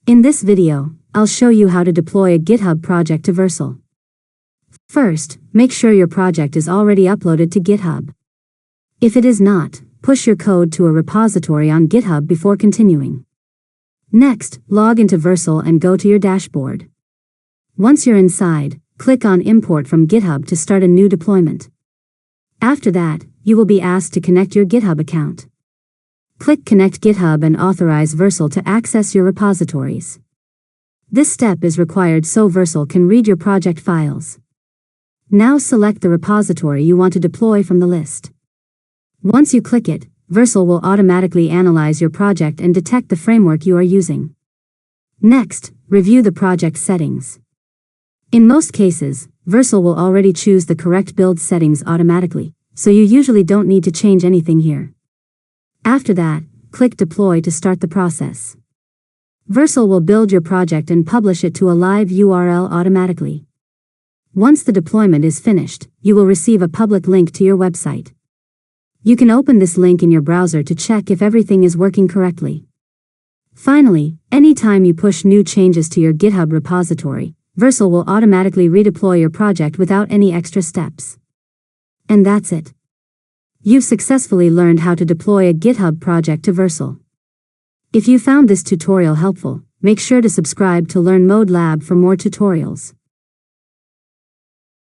In this video, I'll show you how to deploy a GitHub project to Vercel. First, make sure your project is already uploaded to GitHub. If it is not, push your code to a repository on GitHub before continuing. Next, log into Vercel and go to your dashboard. Once you're inside, click on Import from GitHub to start a new deployment. After that, you will be asked to connect your GitHub account. Click Connect GitHub and authorize Vercel to access your repositories. This step is required so Vercel can read your project files. Now select the repository you want to deploy from the list. Once you click it, Vercel will automatically analyze your project and detect the framework you are using. Next, review the project settings. In most cases, Vercel will already choose the correct build settings automatically, so you usually don't need to change anything here. After that, click Deploy to start the process. Vercel will build your project and publish it to a live URL automatically. Once the deployment is finished, you will receive a public link to your website. You can open this link in your browser to check if everything is working correctly. Finally, anytime you push new changes to your GitHub repository, Vercel will automatically redeploy your project without any extra steps. And that's it. You've successfully learned how to deploy a GitHub project to Vercel. If you found this tutorial helpful, make sure to subscribe to LearnModelab for more tutorials.